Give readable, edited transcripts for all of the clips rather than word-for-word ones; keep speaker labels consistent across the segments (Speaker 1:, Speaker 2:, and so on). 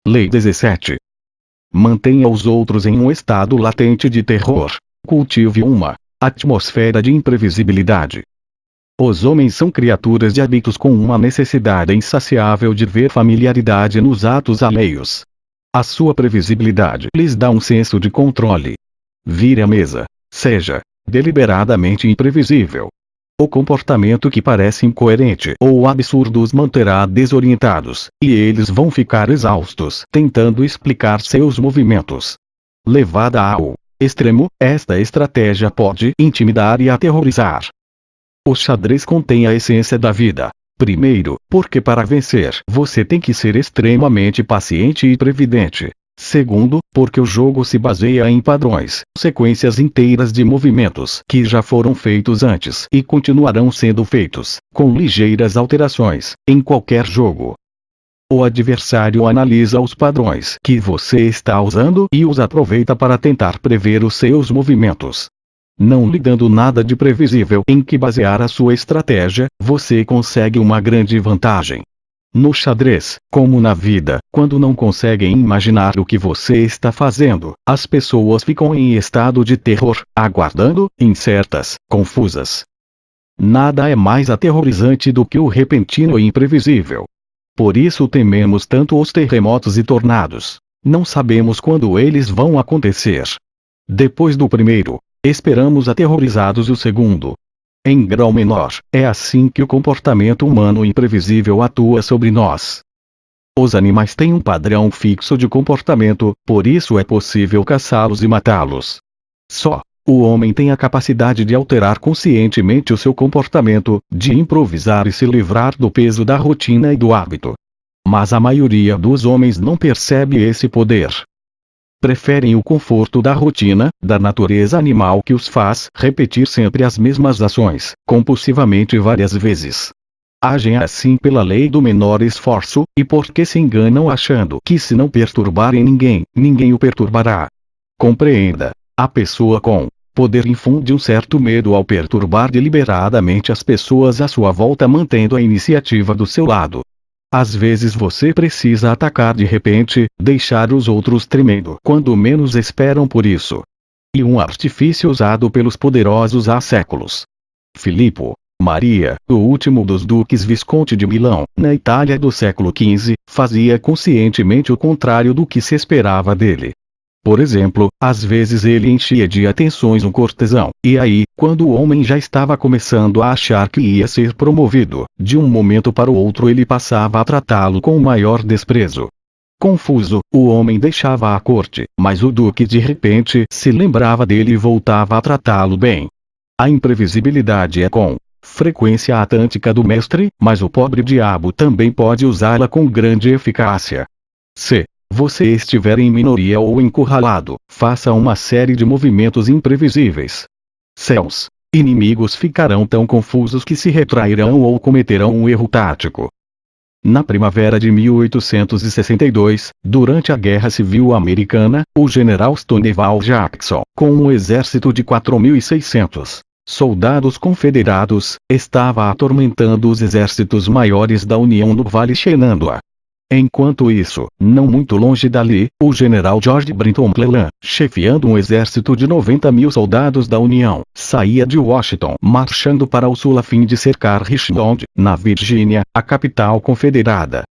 Speaker 1: Lei 17. Mantenha os outros em um estado latente de terror. Cultive uma atmosfera de imprevisibilidade. Os homens são criaturas de hábitos com uma necessidade insaciável de ver familiaridade nos atos alheios. A sua previsibilidade lhes dá um senso de controle. Vire a mesa. Seja deliberadamente imprevisível. O comportamento que parece incoerente ou absurdo os manterá desorientados, e eles vão ficar exaustos tentando explicar seus movimentos. Levada ao extremo, esta estratégia pode intimidar e aterrorizar. O xadrez contém a essência da vida. Primeiro, porque para vencer você tem que ser extremamente paciente e previdente. Segundo, porque o jogo se baseia em padrões, sequências inteiras de movimentos que já foram feitos antes e continuarão sendo feitos, com ligeiras alterações, em qualquer jogo. O adversário analisa os padrões que você está usando e os aproveita para tentar prever os seus movimentos. Não lhe dando nada de previsível em que basear a sua estratégia, você consegue uma grande vantagem. No xadrez, como na vida, quando não conseguem imaginar o que você está fazendo, as pessoas ficam em estado de terror, aguardando, incertas, confusas. Nada é mais aterrorizante do que o repentino e imprevisível. Por isso tememos tanto os terremotos e tornados. Não sabemos quando eles vão acontecer. Depois do primeiro, esperamos aterrorizados o segundo. Em grau menor, é assim que o comportamento humano imprevisível atua sobre nós. Os animais têm um padrão fixo de comportamento, por isso é possível caçá-los e matá-los. Só o homem tem a capacidade de alterar conscientemente o seu comportamento, de improvisar e se livrar do peso da rotina e do hábito. Mas a maioria dos homens não percebe esse poder. Preferem o conforto da rotina, da natureza animal que os faz repetir sempre as mesmas ações, compulsivamente várias vezes. Agem assim pela lei do menor esforço, e porque se enganam achando que se não perturbarem ninguém, ninguém o perturbará. Compreenda, a pessoa com poder infunde um certo medo ao perturbar deliberadamente as pessoas à sua volta mantendo a iniciativa do seu lado. Às vezes você precisa atacar de repente, deixar os outros tremendo quando menos esperam por isso. E um artifício usado pelos poderosos há séculos. Filippo Maria, o último dos duques Visconti de Milão, na Itália do século XV, fazia conscientemente o contrário do que se esperava dele. Por exemplo, às vezes ele enchia de atenções um cortesão, e aí, quando o homem já estava começando a achar que ia ser promovido, de um momento para o outro ele passava a tratá-lo com o maior desprezo. Confuso, o homem deixava a corte, mas o duque de repente se lembrava dele e voltava a tratá-lo bem. A imprevisibilidade é com frequência a tântica do mestre, mas o pobre diabo também pode usá-la com grande eficácia. Se você estiver em minoria ou encurralado, faça uma série de movimentos imprevisíveis. Seus inimigos ficarão tão confusos que se retrairão ou cometerão um erro tático. Na primavera de 1862, durante a Guerra Civil Americana, o general Stonewall Jackson, com um exército de 4.600 soldados confederados, estava atormentando os exércitos maiores da União no Vale Shenandoah. Enquanto isso, não muito longe dali, o general George Brinton McClellan, chefiando um exército de 90.000 soldados da União, saía de Washington marchando para o sul a fim de cercar Richmond, na Virgínia, a capital confederada.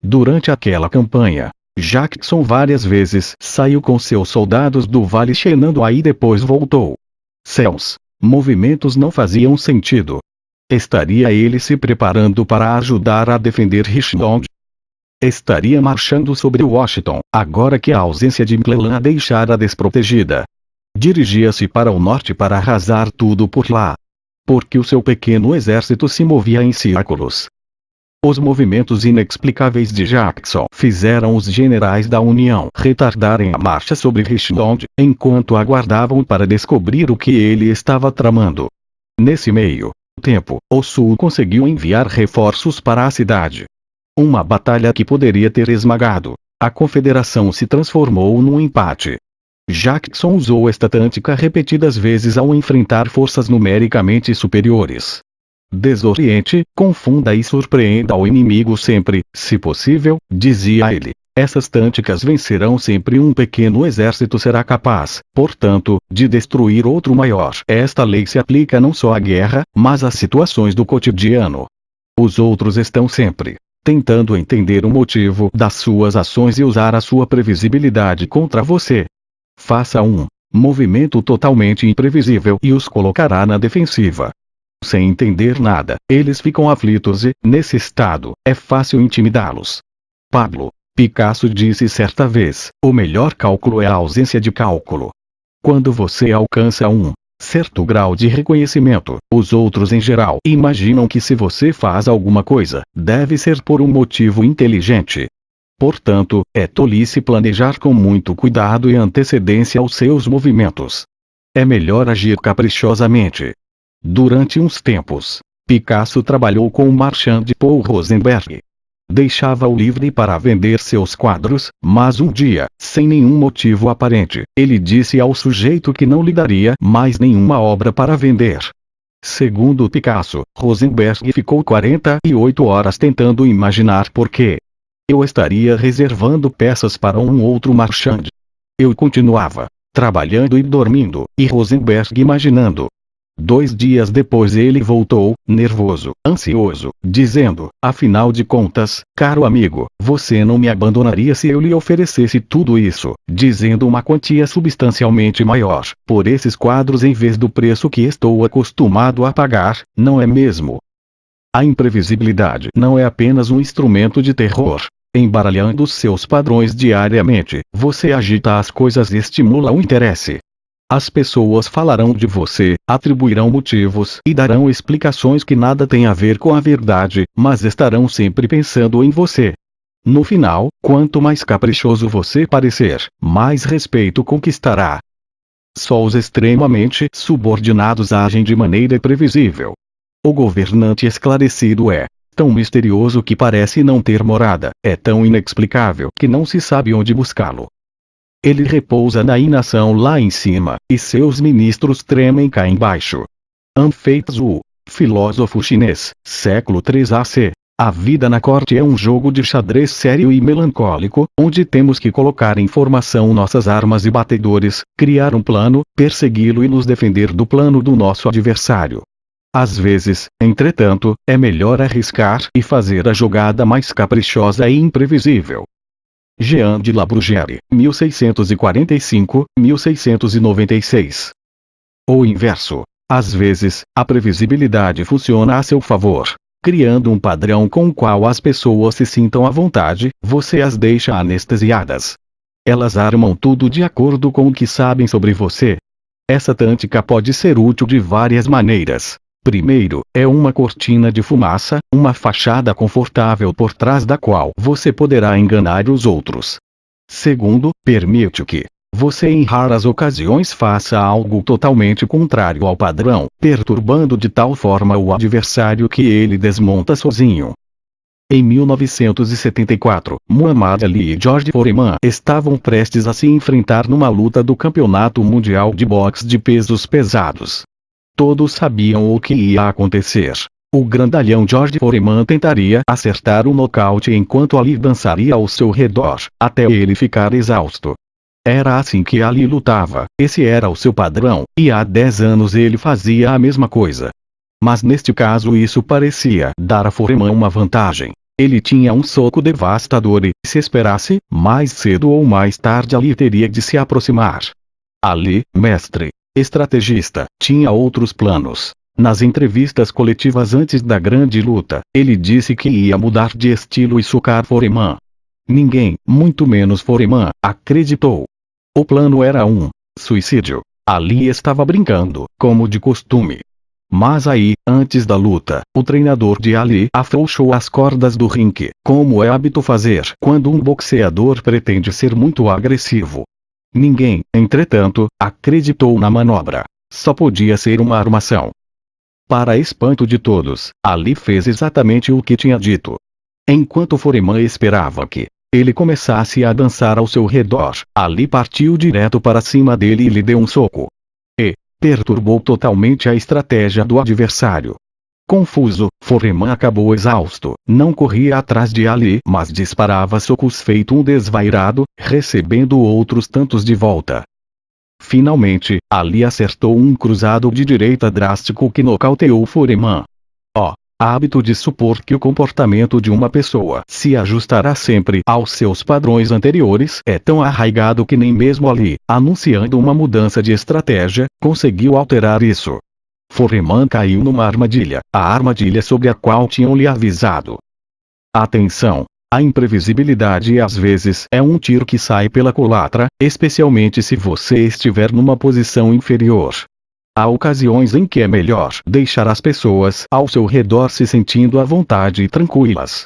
Speaker 1: Durante aquela campanha, Jackson várias vezes saiu com seus soldados do Vale Shenandoah e depois voltou. Seus movimentos não faziam sentido. Estaria ele se preparando para ajudar a defender Richmond? Estaria marchando sobre Washington, agora que a ausência de McClellan a deixara desprotegida? Dirigia-se para o norte para arrasar tudo por lá? Porque o seu pequeno exército se movia em círculos. Os movimentos inexplicáveis de Jackson fizeram os generais da União retardarem a marcha sobre Richmond, enquanto aguardavam para descobrir o que ele estava tramando. Nesse meio tempo, o Sul conseguiu enviar reforços para a cidade. Uma batalha que poderia ter esmagado a Confederação se transformou num empate. Jackson usou esta tática repetidas vezes ao enfrentar forças numericamente superiores. Desoriente, confunda e surpreenda o inimigo sempre, se possível, dizia ele. Essas táticas vencerão sempre. Um pequeno exército será capaz, portanto, de destruir outro maior. Esta lei se aplica não só à guerra, mas às situações do cotidiano. Os outros estão sempre tentando entender o motivo das suas ações e usar a sua previsibilidade contra você. Faça um movimento totalmente imprevisível e os colocará na defensiva. Sem entender nada, eles ficam aflitos e, nesse estado, é fácil intimidá-los. Pablo Picasso disse certa vez: o melhor cálculo é a ausência de cálculo. Quando você alcança um certo grau de reconhecimento, os outros em geral imaginam que se você faz alguma coisa, deve ser por um motivo inteligente. Portanto, é tolice planejar com muito cuidado e antecedência os seus movimentos. É melhor agir caprichosamente. Durante uns tempos, Picasso trabalhou com o marchand Paul Rosenberg. Deixava-o livre para vender seus quadros, mas um dia, sem nenhum motivo aparente, ele disse ao sujeito que não lhe daria mais nenhuma obra para vender. Segundo Picasso, Rosenberg ficou 48 horas tentando imaginar por quê. Eu estaria reservando peças para um outro marchand. Eu continuava trabalhando e dormindo, e Rosenberg imaginando. 2 dias depois ele voltou, nervoso, ansioso, dizendo: afinal de contas, caro amigo, você não me abandonaria se eu lhe oferecesse tudo isso, dizendo uma quantia substancialmente maior, por esses quadros em vez do preço que estou acostumado a pagar, não é mesmo? A imprevisibilidade não é apenas um instrumento de terror. Embaralhando seus padrões diariamente, você agita as coisas e estimula o interesse. As pessoas falarão de você, atribuirão motivos e darão explicações que nada têm a ver com a verdade, mas estarão sempre pensando em você. No final, quanto mais caprichoso você parecer, mais respeito conquistará. Só os extremamente subordinados agem de maneira previsível. O governante esclarecido é tão misterioso que parece não ter morada, é tão inexplicável que não se sabe onde buscá-lo. Ele repousa na inação lá em cima, e seus ministros tremem cá embaixo. Anfei-tzu, filósofo chinês, século III AC. A vida na corte é um jogo de xadrez sério e melancólico, onde temos que colocar em formação nossas armas e batedores, criar um plano, persegui-lo e nos defender do plano do nosso adversário. Às vezes, entretanto, é melhor arriscar e fazer a jogada mais caprichosa e imprevisível. Jean de La Bruyère, 1645-1696. O inverso. Às vezes, a previsibilidade funciona a seu favor. Criando um padrão com o qual as pessoas se sintam à vontade, você as deixa anestesiadas. Elas armam tudo de acordo com o que sabem sobre você. Essa tática pode ser útil de várias maneiras. Primeiro, é uma cortina de fumaça, uma fachada confortável por trás da qual você poderá enganar os outros. Segundo, permite que você em raras ocasiões faça algo totalmente contrário ao padrão, perturbando de tal forma o adversário que ele desmonta sozinho. Em 1974, Muhammad Ali e George Foreman estavam prestes a se enfrentar numa luta do Campeonato Mundial de Boxe de Pesos Pesados. Todos sabiam o que ia acontecer. O grandalhão George Foreman tentaria acertar o nocaute enquanto Ali dançaria ao seu redor, até ele ficar exausto. Era assim que Ali lutava, esse era o seu padrão, e há 10 anos ele fazia a mesma coisa. Mas neste caso isso parecia dar a Foreman uma vantagem. Ele tinha um soco devastador e, se esperasse, mais cedo ou mais tarde Ali teria de se aproximar. Ali, mestre estrategista, tinha outros planos. Nas entrevistas coletivas antes da grande luta, ele disse que ia mudar de estilo e socar Foreman. Ninguém, muito menos Foreman, acreditou. O plano era um suicídio. Ali estava brincando, como de costume. Mas aí, antes da luta, o treinador de Ali afrouxou as cordas do ringue, como é hábito fazer quando um boxeador pretende ser muito agressivo. Ninguém, entretanto, acreditou na manobra. Só podia ser uma armação. Para espanto de todos, Ali fez exatamente o que tinha dito. Enquanto Foreman esperava que ele começasse a dançar ao seu redor, Ali partiu direto para cima dele e lhe deu um soco. E perturbou totalmente a estratégia do adversário. Confuso, Foreman acabou exausto, não corria atrás de Ali, mas disparava socos feito um desvairado, recebendo outros tantos de volta. Finalmente, Ali acertou um cruzado de direita drástico que nocauteou Foreman. Hábito de supor que o comportamento de uma pessoa se ajustará sempre aos seus padrões anteriores é tão arraigado que nem mesmo Ali, anunciando uma mudança de estratégia, conseguiu alterar isso. Foreman caiu numa armadilha, a armadilha sobre a qual tinham lhe avisado. Atenção! A imprevisibilidade às vezes é um tiro que sai pela culatra, especialmente se você estiver numa posição inferior. Há ocasiões em que é melhor deixar as pessoas ao seu redor se sentindo à vontade e tranquilas.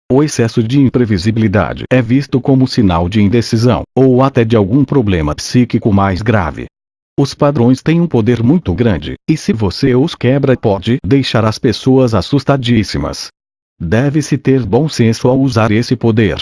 Speaker 1: O excesso de imprevisibilidade é visto como sinal de indecisão, ou até de algum problema psíquico mais grave. Os padrões têm um poder muito grande, e se você os quebra pode deixar as pessoas assustadíssimas. Deve-se ter bom senso ao usar esse poder.